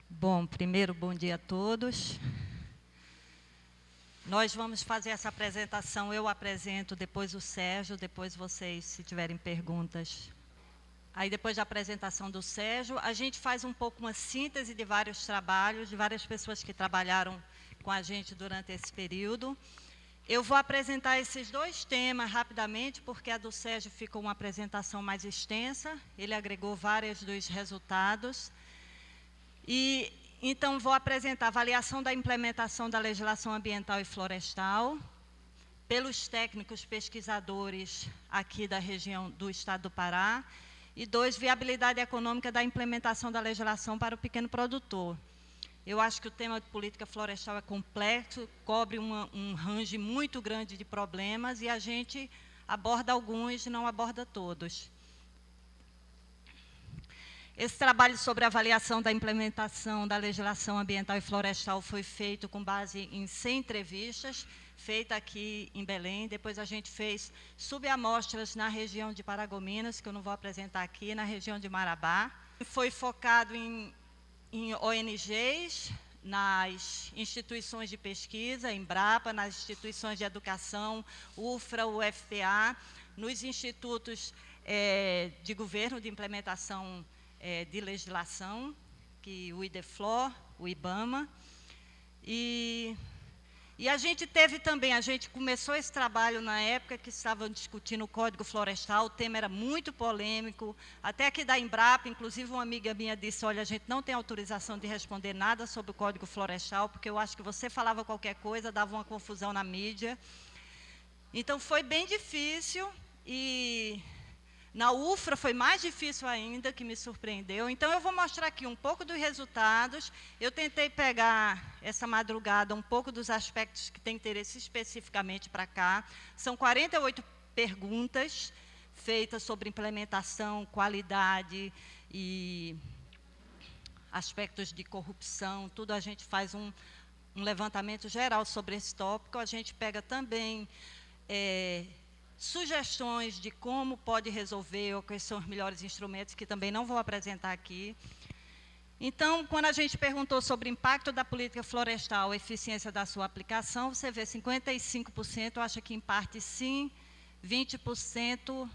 Bom, primeiro, bom dia a todos. Nós vamos fazer essa apresentação, eu apresento, depois o Sérgio, depois vocês, se tiverem perguntas. Aí, depois da apresentação do Sérgio, a gente faz um pouco uma síntese de vários trabalhos, de várias pessoas que trabalharam com a gente durante esse período. Eu vou apresentar esses dois temas rapidamente, porque a do Sérgio ficou uma apresentação mais extensa, ele agregou vários dos resultados. E, então, vou apresentar a avaliação da implementação da legislação ambiental e florestal, pelos técnicos pesquisadores aqui da região do Estado do Pará, e 2, viabilidade econômica da implementação da legislação para o pequeno produtor. Eu acho que o tema de política florestal é complexo, cobre um range muito grande de problemas, e a gente aborda alguns, não aborda todos. Esse trabalho sobre a avaliação da implementação da legislação ambiental e florestal foi feito com base em 100 entrevistas, feitas aqui em Belém. Depois a gente fez subamostras na região de Paragominas, que eu não vou apresentar aqui, na região de Marabá. Foi focado em ONGs, nas instituições de pesquisa, Embrapa, nas instituições de educação, UFRA, UFPA, nos institutos de governo de implementação de legislação, que o IDEFLOR, o IBAMA, e a gente teve também, a gente começou esse trabalho na época que estavam discutindo o Código Florestal, o tema era muito polêmico, até que da Embrapa, inclusive uma amiga minha disse, olha, a gente não tem autorização de responder nada sobre o Código Florestal, porque eu acho que você falava qualquer coisa, dava uma confusão na mídia. Então, foi bem difícil, e na UFRA foi mais difícil ainda, que me surpreendeu. Então, eu vou mostrar aqui um pouco dos resultados. Eu tentei pegar, essa madrugada, um pouco dos aspectos que têm interesse especificamente para cá. São 48 perguntas feitas sobre implementação, qualidade e aspectos de corrupção. Tudo a gente faz um levantamento geral sobre esse tópico. A gente pega também sugestões de como pode resolver, ou quais são os melhores instrumentos, que também não vou apresentar aqui. Então, quando a gente perguntou sobre o impacto da política florestal, a eficiência da sua aplicação, você vê 55% acha que em parte sim, 20%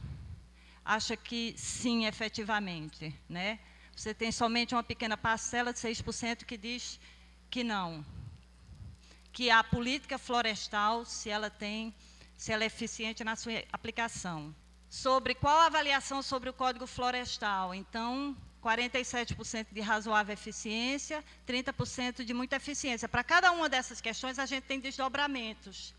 acha que sim, efetivamente, né? Você tem somente uma pequena parcela de 6% que diz que não. Que a política florestal, se ela é eficiente na sua aplicação. Sobre qual a avaliação sobre o Código Florestal? Então, 47% de razoável eficiência, 30% de muita eficiência. Para cada uma dessas questões, a gente tem desdobramentos.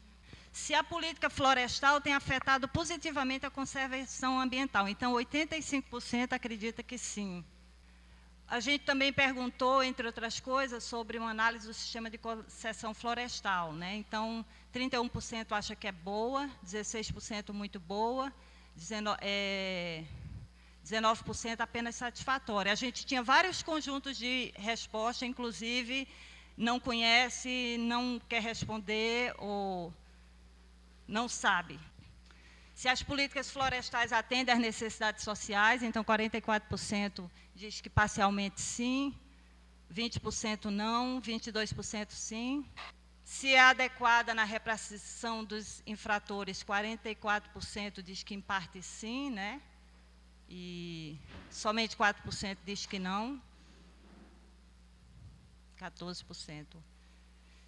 Se a política florestal tem afetado positivamente a conservação ambiental, então 85% acredita que sim. A gente também perguntou, entre outras coisas, sobre uma análise do sistema de concessão florestal, né? Então, 31% acha que é boa, 16% muito boa, 19% apenas satisfatória. A gente tinha vários conjuntos de resposta, inclusive não conhece, não quer responder ou não sabe. Se as políticas florestais atendem às necessidades sociais, então 44% diz que parcialmente sim, 20% não, 22% sim. Se é adequada na repressão dos infratores, 44% diz que em parte sim, né? E somente 4% diz que não, 14%.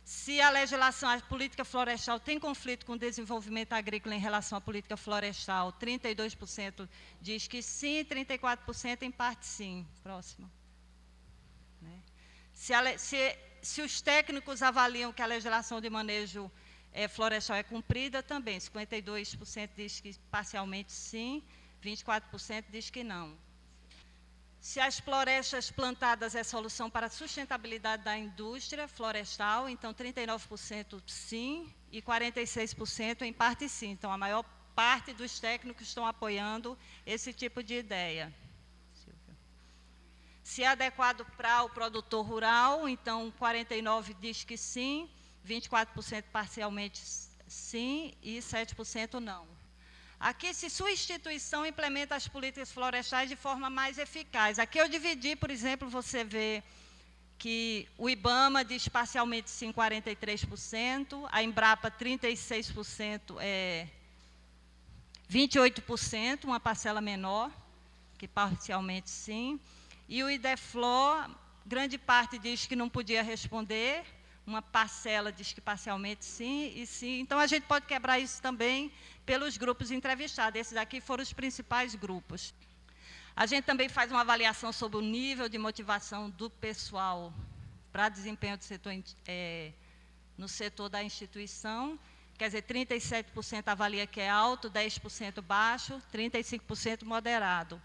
Se a legislação, a política florestal tem conflito com o desenvolvimento agrícola em relação à política florestal, 32% diz que sim, 34% em parte sim. Próximo. Né? Se os técnicos avaliam que a legislação de manejo florestal é cumprida, também 52% diz que parcialmente sim, 24% diz que não. Se as florestas plantadas é solução para a sustentabilidade da indústria florestal, então 39% sim e 46% em parte sim. Então, a maior parte dos técnicos estão apoiando esse tipo de ideia. Se é adequado para o produtor rural, então 49% diz que sim, 24% parcialmente sim e 7% não. Aqui, se sua instituição implementa as políticas florestais de forma mais eficaz. Aqui eu dividi, por exemplo, você vê que o IBAMA diz parcialmente sim, 43%, a Embrapa 36%, 28%, uma parcela menor, que parcialmente sim, e o IDEFLOR, grande parte diz que não podia responder, uma parcela diz que parcialmente sim, e sim. Então, a gente pode quebrar isso também pelos grupos entrevistados. Esses aqui foram os principais grupos. A gente também faz uma avaliação sobre o nível de motivação do pessoal para desempenho do setor, no setor da instituição. Quer dizer, 37% avalia que é alto, 10% baixo, 35% moderado.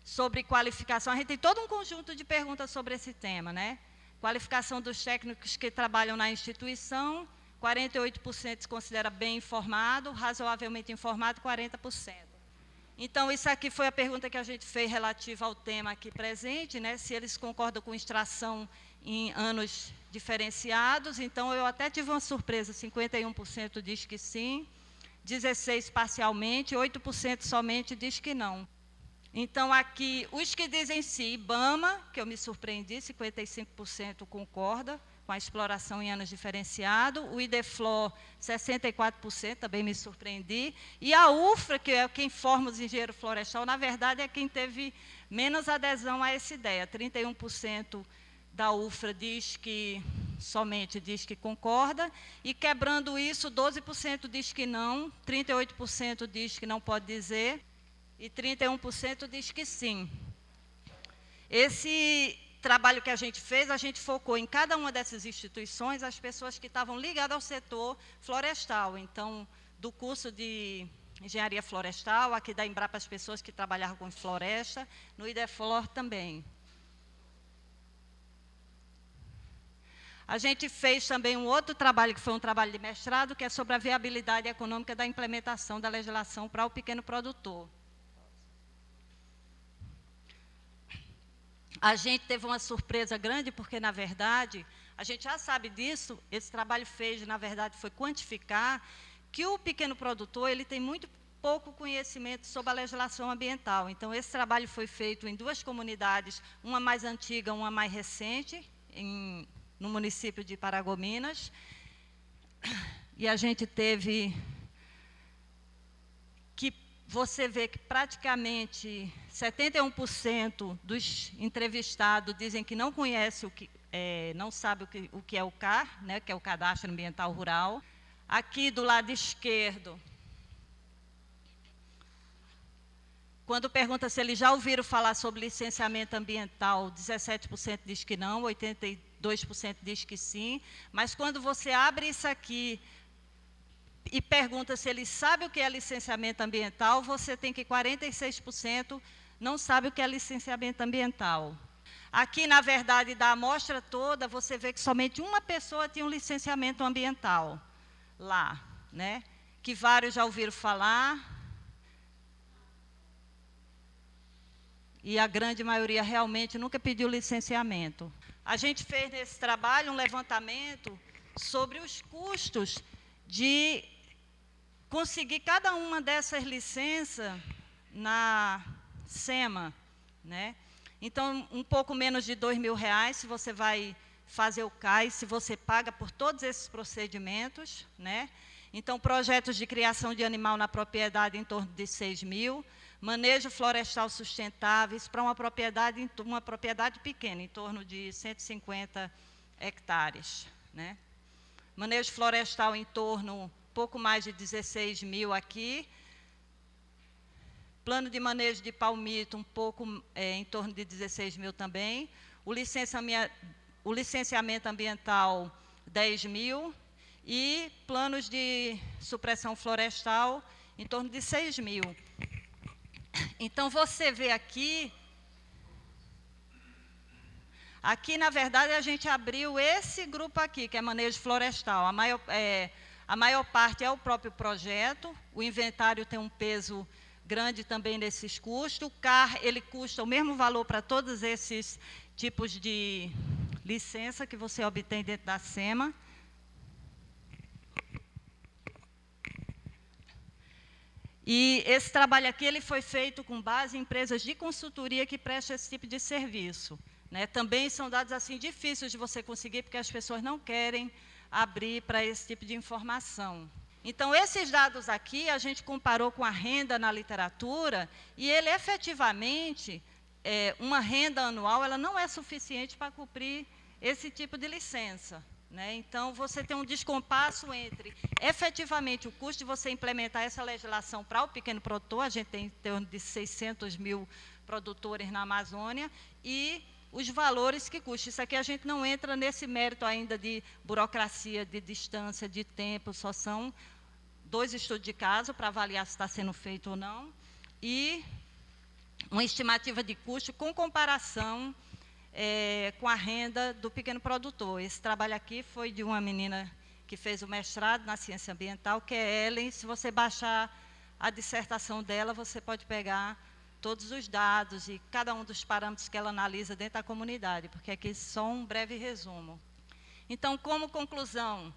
Sobre qualificação, a gente tem todo um conjunto de perguntas sobre esse tema, né? Qualificação dos técnicos que trabalham na instituição, 48% se considera bem informado, razoavelmente informado, 40%. Então, isso aqui foi a pergunta que a gente fez relativa ao tema aqui presente, né? Se eles concordam com extração em anos diferenciados. Então, eu até tive uma surpresa, 51% diz que sim, 16% parcialmente, 8% somente diz que não. Então, aqui, os que dizem sim, IBAMA, que eu me surpreendi, 55% concorda com a exploração em anos diferenciados, o IDEFLOR, 64%, também me surpreendi, e a UFRA, que é quem forma os engenheiros florestais, na verdade, é quem teve menos adesão a essa ideia, 31% da UFRA somente diz que concorda, e quebrando isso, 12% diz que não, 38% diz que não pode dizer, e 31% diz que sim. Esse trabalho que a gente fez, a gente focou em cada uma dessas instituições as pessoas que estavam ligadas ao setor florestal. Então, do curso de engenharia florestal, aqui da Embrapa as pessoas que trabalhavam com floresta, no IDEFLOR também. A gente fez também um outro trabalho, que foi um trabalho de mestrado, que é sobre a viabilidade econômica da implementação da legislação para o pequeno produtor. A gente teve uma surpresa grande, porque, na verdade, a gente já sabe disso, esse trabalho fez, na verdade, foi quantificar que o pequeno produtor ele tem muito pouco conhecimento sobre a legislação ambiental. Então, esse trabalho foi feito em 2 comunidades, uma mais antiga, uma mais recente, no município de Paragominas. E a gente teve que você vê que praticamente 71% dos entrevistados dizem que não conhece não sabe o que é o CAR, né, que é o Cadastro Ambiental Rural. Aqui do lado esquerdo, quando pergunta se eles já ouviram falar sobre licenciamento ambiental, 17% diz que não, 82% diz que sim. Mas quando você abre isso aqui e pergunta se ele sabe o que é licenciamento ambiental, você tem que 46% não sabe o que é licenciamento ambiental. Aqui, na verdade, da amostra toda, você vê que somente uma pessoa tinha um licenciamento ambiental lá, né? Que vários já ouviram falar. E a grande maioria realmente nunca pediu licenciamento. A gente fez nesse trabalho um levantamento sobre os custos de conseguir cada uma dessas licenças na SEMA, né? Então, um pouco menos de R$2.000, se você vai fazer o CAIS, se você paga por todos esses procedimentos, né? Então, projetos de criação de animal na propriedade em torno de 6.000, manejo florestal sustentáveis para uma propriedade pequena, em torno de 150 hectares, né? Manejo florestal em torno pouco mais de 16.000 aqui. Plano de manejo de palmito, em torno de 16.000 também. O licenciamento ambiental, 10.000. E planos de supressão florestal, em torno de 6.000. Então, você vê aqui, na verdade, a gente abriu esse grupo aqui, que é manejo florestal. A maior parte é o próprio projeto, o inventário tem um peso grande também nesses custos. O CAR, ele custa o mesmo valor para todos esses tipos de licença que você obtém dentro da SEMA. E esse trabalho aqui ele foi feito com base em empresas de consultoria que prestam esse tipo de serviço, né? Também são dados assim difíceis de você conseguir, porque as pessoas não querem abrir para esse tipo de informação. Então, esses dados aqui, a gente comparou com a renda na literatura, e ele efetivamente, uma renda anual, ela não é suficiente para cumprir esse tipo de licença, né? Então, você tem um descompasso entre, efetivamente, o custo de você implementar essa legislação para o pequeno produtor, a gente tem em torno de 600 mil produtores na Amazônia, e os valores que custa. Isso aqui a gente não entra nesse mérito ainda de burocracia, de distância, de tempo, só são 2 estudos de caso para avaliar se está sendo feito ou não, e uma estimativa de custo com comparação com a renda do pequeno produtor. Esse trabalho aqui foi de uma menina que fez o mestrado na ciência ambiental, que é Ellen. Se você baixar a dissertação dela, você pode pegar todos os dados e cada um dos parâmetros que ela analisa dentro da comunidade, porque aqui é só um breve resumo. Então, como conclusão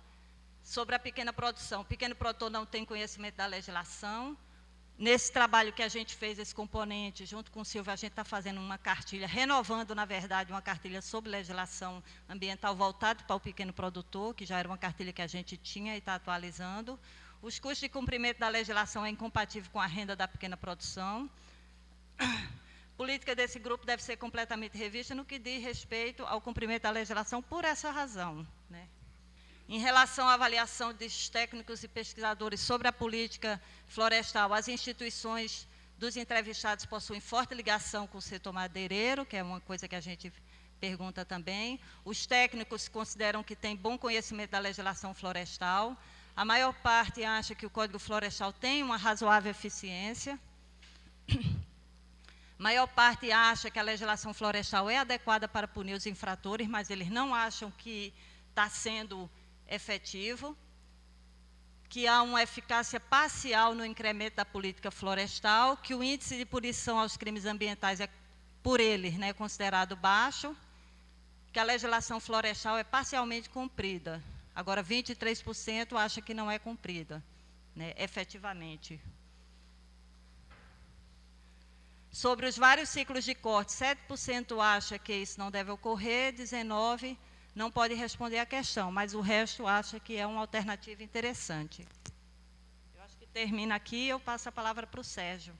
sobre a pequena produção, o pequeno produtor não tem conhecimento da legislação. Nesse trabalho que a gente fez, esse componente, junto com o Silvio, a gente está fazendo uma cartilha, renovando, na verdade, uma cartilha sobre legislação ambiental voltada para o pequeno produtor, que já era uma cartilha que a gente tinha e está atualizando. Os custos de cumprimento da legislação é incompatível com a renda da pequena produção. Política desse grupo deve ser completamente revista no que diz respeito ao cumprimento da legislação por essa razão, né? Em relação à avaliação dos técnicos e pesquisadores sobre a política florestal, as instituições dos entrevistados possuem forte ligação com o setor madeireiro, que é uma coisa que a gente pergunta também. Os técnicos consideram que têm bom conhecimento da legislação florestal. A maior parte acha que o Código Florestal tem uma razoável eficiência. A maior parte acha que a legislação florestal é adequada para punir os infratores, mas eles não acham que está sendo efetivo, que há uma eficácia parcial no incremento da política florestal, que o índice de punição aos crimes ambientais é, por eles, né, considerado baixo, que a legislação florestal é parcialmente cumprida. Agora, 23% acha que não é cumprida, né, efetivamente. Sobre os vários ciclos de corte, 7% acha que isso não deve ocorrer, 19% não pode responder à questão, mas o resto acha que é uma alternativa interessante. Eu acho que termina aqui, eu passo a palavra para o Sérgio.